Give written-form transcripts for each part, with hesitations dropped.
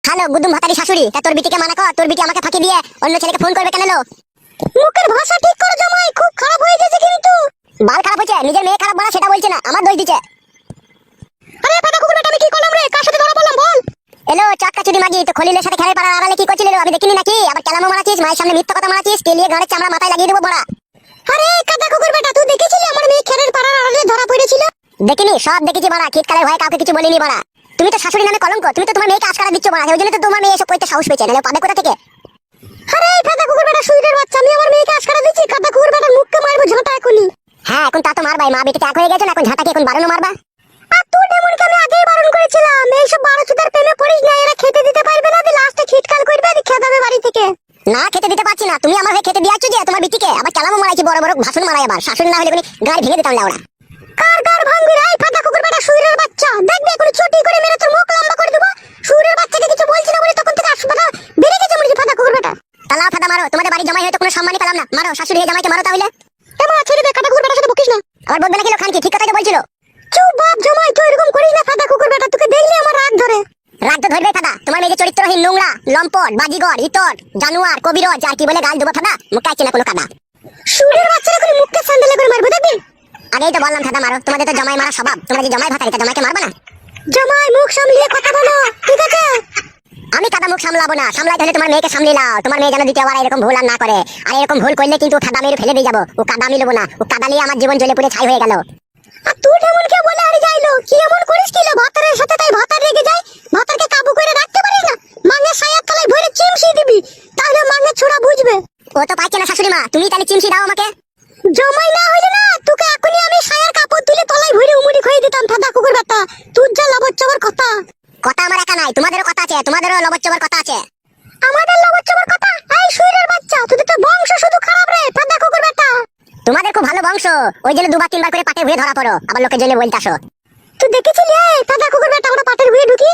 Hello গুদুম ভাতারি শাশুড়ি, তা তোর বিটিকে মানা কর, তোর বিটি আমাকে ফাঁকি দিয়ে অন্য ছেলেকে ফোন করবে কেন লো? মুখের ভাষা ঠিক করো জামাই, খুব খারাপ হয়ে গেছে কিন্তু। বাল খারাপ হয়েছে, নিজের মেয়ে খারাপ বলা সেটা বলছে না, আমার দোষ দিচ্ছে। আরে ফাটা কুকুর বেটা, আমি কি করলাম রে? কার সাথে ধরা পড়লাম বল? এলো চাক্কা চুদি মাগি, তো খলিলের সাথে খেলে পাড়ার আড়ালে কি করছিলি রে? আমি দেখিনি নাকি? আবার কেলামো মারাছিস, মায়ের সামনে মিথ্যা কথা মারাছিস, তেলিয়ে গাড়ির চামড়া মাথায় লাগিয়ে দেবো বড়া। আরে কাদা কুকুর বেটা, তুই দেখেছিলি আমার মেয়ে খেরের পাড়ার আড়ালে ধরা পড়েছিল? দেখিনি, সব দেখেছি বাড়া, শীতকালের ভয়ে কাউকে কিছু বলিনি বাড়া। তুমি তো শাশুড়ি নামে কলঙ্ক, তুমি তো তোমার মেয়েকে আশকারা দিচ্ছ বাড়া, ওই জন্য তো তোমার মেয়ে এসব কইতে সাহস পেয়েছে, নাহলে পাবে কোথা থেকে? আরে ফাটা কুকুর বেটা, শুইরের বাচ্চা, আমি আমার মেয়েকে আশকারা দিচ্ছি? কাদা কুকুর বেটার মুখকে মারবো ঝাঁটা এখনই। হ্যাঁ এখন তা তো মারবাই, মা বেটিতে এক হয়ে গেছে না, এখন ঝাঁটাকে এখন বারণও মারবা। আর তুই এমনকি আমি আগেই বারণ করেছিলাম, এইসব বারোচুদার প্রেমে পড়িস না, এরা খেতে দিতে পারবে না, লাস্টে খিটকাল করবে আর খেতে হবে বাড়ি থেকে। না খেতে দিতে পারছি না, তুমি আমার হয়ে খেতে দিয়াচ্ছ যে তোমার বিটিকে, আবার চালামো মারাইছি, বড় বড় ভাষণ মারাই, আবার শাশুড়ি না হলে কোনো গাড়ি ভেঙে দিতাম লাউড়া। কার গার ভাঙবি রে ফাটা কুকুর বেটা শুইরের বাচ্চা? দেখবি এখন ছুটি করে মেরে তোর মুখ লম্বা করে দেবো। শুইরের বাচ্চাকে কিছু বলছি না বলে তখন থেকে হাসপাতাল বেরিয়ে গেছে মরে ফাটা কুকুর বেটা। তালা ফাটা মারো, তোমাদের বাড়ি জামাই হয়তো কোনো সম্মানই পেলাম না, মারো শাশুড়ি হয়ে জামাইকে মারো তাহলে। এমা ছেড়ে দে, ফাটা কুকুর বেটার সাথে বকিস না। আবার বলবে না কি খান কি, ঠিক কথাই তো বলছিল। চুপ বাপ জামাই, তুই এরকম করিস না ফাটা কুকুর বেটা, তোকে দেখলে আমার রাগ ধরে। রাগ তো ধরবে ফাটা, তোমার মেয়ে যে চরিত্রহীন, নোংরা, লম্পট, বাজিগর, ইতর, জানোয়ার, কবিরজ আর কি বলে গাল দেবো ফাটা, মুখে আছে না কোনো কাদা। শুইরের বাচ্চারা করে মুখকে স্যান্ডেলে করে মারবো দেখবি। আগেই তো বললাম ফাটা মারো, তোমাদের তো জামাই মারা স্বভাব, তোমরা যে জামাই ভাতারি, তা জামাইকে মারবা না? জামাই মুখ সামলিয়ে কথা বলো, ঠিক আছে? আমি কাদা মুখ সামলাবো না, সামলাইতে হলে তোমার মেয়েকে সামলে নাও, তোমার মেয়ে যেন দ্বিতীয়বার এরকম ভুল আর না করে। আর এরকম ভুল করলে কিন্তু কাদা মেরে ফেলে দিয়ে যাবো, ও কাদা আমি নেবো না, ও কাদা নিয়ে আমার জীবন জ্বলে পুড়ে ছাই হয়ে গেল। আর তুই এমন কে বলে আর যাইলো, কি এমন করিস কি ভাতারের সাথে? তাই ভাতার রেগে যায়, ভাতারকে কাবু করে রাখতে পারিস না? মাঙের সায়ার তলায় ভরে চিমসি দিবি, তাহলে মাঙের ছোড়া বুঝবে। ও তো পাচ্ছে না শাশুড়ি মা, তুমি তাহলে চিমসি দাও আমাকে। জমাই না হইলে না, তোকে এখনই আমি সায়ার কাপড় তুলে তলায় ভরে উমুড়ি খুঁয়ে দিতাম ফাদা কুকুর বেটা। তুই যা লবচ্চবর কথা। কথা আমার একা নাই, তোমাদেরও কথা আছে, তোমাদেরও লবচ্চবর কথা আছে। আমাদের লবচ্চবর কথা? এই শুইরের বাচ্চা, তোদের তো বংশ শুধু খারাপ রে ফাদা কুকুর বেটা। তোমাদের খুব ভালো বংশ, ওই জন্য দুবার তিনবার করে পাটের ভুঁয়ে ধরা পড়ো, আবার লোকে জেলে বলতে আসো। তুই দেখেছিলি এই ফাদা কুকুর বেটা আমরা পাটের ভুঁয়ে ঢুকি?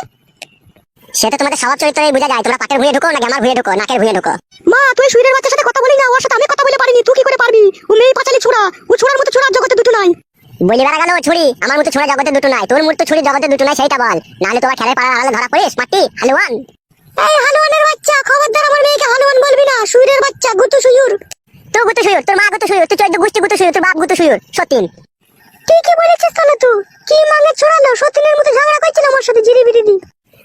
সেটা তোমাদের স্বভাব চরিত্রেই বোঝা যায়, তোমরা পাটের ভুঁয়ে ঢুকো নাকি আমার ভুঁয়ে ঢুকো, নাকের ভুঁয়ে ঢুকো। মা তুই শুইরের বাচ্চার সাথে কথা বলি না, ওর সাথে আমি কথা বলে পারিনি, তুই কি করে পারবি? ও মেয়ে পাঁচালি ছোড়া, ও ছোড়ার মতো ছোড়ার জগতে দুটো নাই। বলি বেড়া গেল ছুরি, আমার মতো ছোড়া জগতে দুটো নাই, তোর মতো ছুরি জগতে দুটো নাই, সেইটা বল, নাহলে তোমার খেলার পাড়ার আড়ালে ধরা পড়িস মাটি হালুয়ান। এই হালুয়ানের বাচ্চা, খবরদার আমার মেয়েকে হালুয়ান বলবি না, শুইরের বাচ্চা গুতু শুয়ুর। তো গুতু শুয়ুর, তোর মা গুতু শুয়ুর, তুই 14 গোষ্ঠী গুতু শুয়ুর, তোর বাপ গুতু শুয়ুর, সতীন। তুই কি বলেছিস তাহলে? তুই কি মাঙে ছড়ালো, সতীনের মতো ঝগড়া করছিল আমার সাথে জিরি বিরি দি।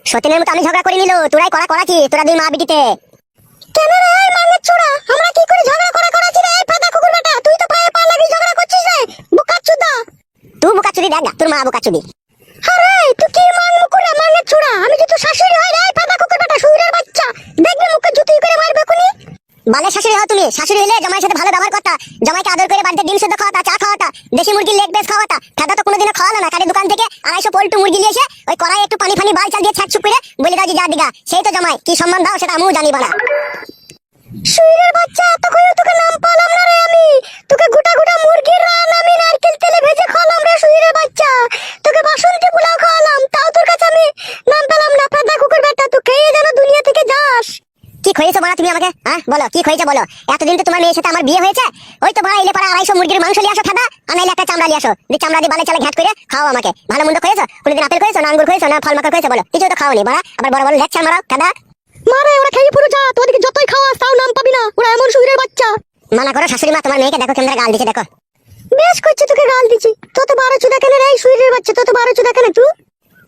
সতীনের মতো আমি ঝগড়া করে নিল, তোরাই করাছি, তোরা দুই মা বিটিতে। কেন রে এই মাঙের ছোড়া, আমরা কি করে ঝগড়া করাছি রে? এই ফাদা কুকুর বেটা, তুই তো পায়ে পা লাগিয়ে ঝগড়া করছিস রে বুকাচুদা। তুই বুকাচুদি দেখ, তোর মা বুকাচুদি। আরে তুই কি মাং মুকুরা মাঙের ছোড়া, আমি যে তোর শাশুড়ি হই রে ফাদা কুকুর বেটা শুইরের বাচ্চা, দেখবি মুখে জুতি করে মারবে কোনি। বালে শাশুড়ি হও তুমি, শাশুড়ি হলে জামাইয়ের সাথে ভালো ব্যবহার করতা, জামাইকে আদর করে বাড়িতে ডিম সেদ্ধ খাওয়াতা, চা খাওয়াতা, দেশি মুরগির লেগ পিস খাওয়াতা, ফাদা তো কোনোদিনও খাওয়ালো না, কারি দোকান থেকে 250 পোল্ট্রি মুরগি নিয়ে এসে ওই কড়াই একটু পানি ফানি বাল চাল দিয়ে ছাড়ছুপ করে বলে দাও যে যা দিগা, সেই তো জামাই, কি সম্মান দাও সেটা আমিও জানি বাড়া। শুইরের বাচ্চা, এত কইও তোকে নাম পালাম না রে আমি, তোকে গোটা গোটা মুরগির রান আমি নারকেল তেলে ভেজে খাওয়ালাম রে শুইরের বাচ্চা, তোকে বাসন্তী পোলাও খাওয়ালাম, তাও তোর কাছে আমি নাম পেলাম না ফাদা কুকুর বেটা, তুই খেয়ে যেন দুনিয়া থেকে যাস। কি খয়েছো বাড়া তুমি আমাকে, হ্যাঁ বলো কি খয়েছে বলো? এতদিন তো তোমার মেয়ের সাথে আমার বিয়ে হয়েছে, ওই তো বাড়া এলে পাড়া 250 মুরগির মাংস নিয়ে আসো ফাদা, আনাইলে একটা চামড়া নিয়ে আসো, দিয়ে চামড়া দিয়ে বালে চালে ঘ্যাট করে খাও আমাকে। ভালো মন্দ খয়েছো? কোনদিন আপেল খয়েছো না আঙ্গুর খয়েছো না ফল মাখা খয়েছো বলো? কিছু তো খাওনি বাড়া, আবার বড় বড় লেকচার মারো ফাদা। মারে ওরা খেয়ে পুরো যা, তোদেরকে যতই খাওয়াস তাও নাম পাবি না, ওরা এমন শুইরের বাচ্চা। মানা করো শাশুড়ি মা, তোমার মেয়েকে দেখো কেমন গাল দিচ্ছে দেখো। বেশ করছি, তোকে গাল দিচ্ছি, তত 12 চুদা কেন রে শুইরের বাচ্চা, তত 12 চুদা কেন তুই?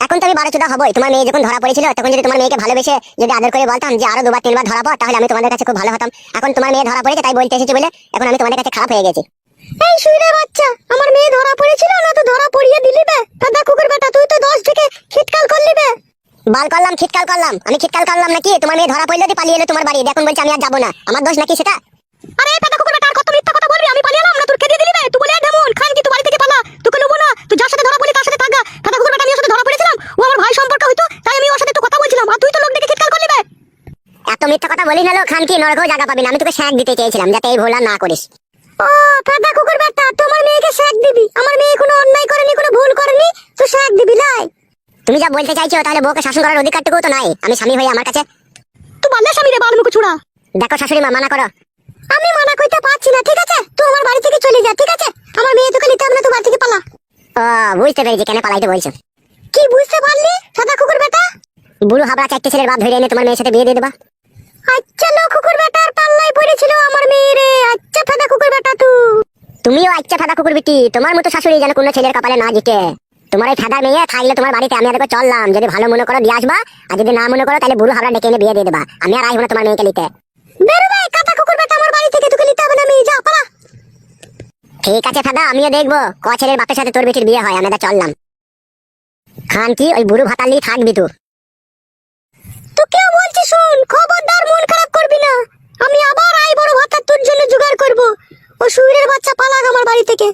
এখন তো আমি 12 চুদা হবই, তোমার মেয়ে যখন ধরা পড়েছিল তখন যদি তোমার মেয়েকে ভালোবেসে যদি আদর করে বলতাম যে আরো 2বার 3বার ধরা পড়, তাহলে আমি তোমাদের কাছে খুব ভালো হতাম। এখন তোমার মেয়ে ধরা পড়েছে তাই বলতে এসেছি বলে এখন আমি তোমাদের কাছে খারাপ হয়ে গেছি। এই শুইরের বাচ্চা, আমার মেয়ে ধরা পড়েছিল না তো ধরা পড়িয়ে দিলি বে ফাদা কুকুর বেটা, তুই তো 10 থেকে খিটকাল করলি বে। বাল করলাম খিটকাল করলাম, আমি খিটকাল করলাম নাকি? তোমার মেয়ে ধরা পড়লো দিয়ে পালিয়ে এলো তোমার বাড়ি, এখন বলছে আমি আর যাবো না, আমার দোষ নাকি সেটা? আরে ফাদা কুকুর বেটা, আর কত মিথ্যা কথা বলবি? আমি পালিয়ে এলাম না, তোর কে দিয়ে দিলি বে? তুই বলে ঢেমন খান কি তুই বাড়ি থেকে পালা, তোকে নেবো না, তুই যার সাথে ধরা পড়লি তার সাথে থাকা। ফাদা কুকুর বেটা, আমি ওর সাথে ধরা পড়েছিলাম, ও আমার ভাই সম্পর্ক হইতো, তাই আমি ওর সাথে তো কথা বলছিলাম, আর তুই তো লোক দেখে খিটকাল করলি বে। এত মিথ্যা কথা বলিস না লো খান কি, নরকেও জায়গা পাবি না, আমি তোকে শ্যাক দিতে চেয়েছিলাম যাতে এই ভুল আর না করিস। ও ফাদা কুকুর বেটা, তোমার মেয়েকে শ্যাক দিবি? আমার মেয়ে কোনো অন্যায় করেনি, কোনো ভুল করেনি, তুই শ্যাক দিবি লাই? তুমি যা বলতে চাইছো তাহলে বউকে শাসন করার অধিকারটুকু তো নাই, আমি স্বামী হই আমার কাছে। তুই বললে স্বামী রে বালমুখ ছুড়া। দেখো শাশুড়ি মা, মানা করো। আমি মানা কইতে পারছি না, ঠিক আছে? তুই আমার বাড়ি থেকে চলে যা, ঠিক আছে? আমার মেয়ে তোকে নিতে হবে না, তুই বাড়ি থেকে পালা। ও বুঝতে পেরেছি কেন পালাইতে বলছো। কি বুঝতে পারলি ফাদা কুকুর বেটা? বুড়ো হাবড়া চারটে ছেলের বাপ ধরে এনে তোমার মেয়ের সাথে বিয়ে দিয়ে দেবা। আচ্ছা লো কুকুর বেটার পাল্লাই পড়েছিল আমার মেয়ে রে। আচ্ছা ফাদা কুকুর বেটা তুমিও আচ্ছা ফাদা কুকুর বিটি, তোমার মতো শাশুড়ি যেন কোনো ছেলের কপালে না জিতে। তোমার এই ফাদার মেয়ে থাকলে তোমার বাড়িতে আমি আর চললাম, যদি ভালো মনে করো দিয়ে আসবা, আর যদি না মনে করো তাহলে বুড়ো হাবড়া ডেকে এনে বিয়ে দিয়ে দেবা। আমি আর আসবো না তোমার মেয়েকে নিতে। বেরোবে কাটা কুকুর বেটা আমার বাড়ি থেকে, তোকে নিতে হবে না, আমি যা পালা। ঠিক আছে ফাদা, আমিও দেখবো ক ছেলের বাপের সাথে তোর বেটির বিয়ে হয়। আমি চললাম। খান কি ওই বুড়ো ভাতার নিয়ে থাকবি তুই? তোকেও বলছি শুন, খবরদার মন খারাপ করবি না। আমি আবার আই বড় ভাতার তোর জন্য জোগাড় করবো। ও শুইরের বাচ্চা পালাক আমার বাড়ি থেকে।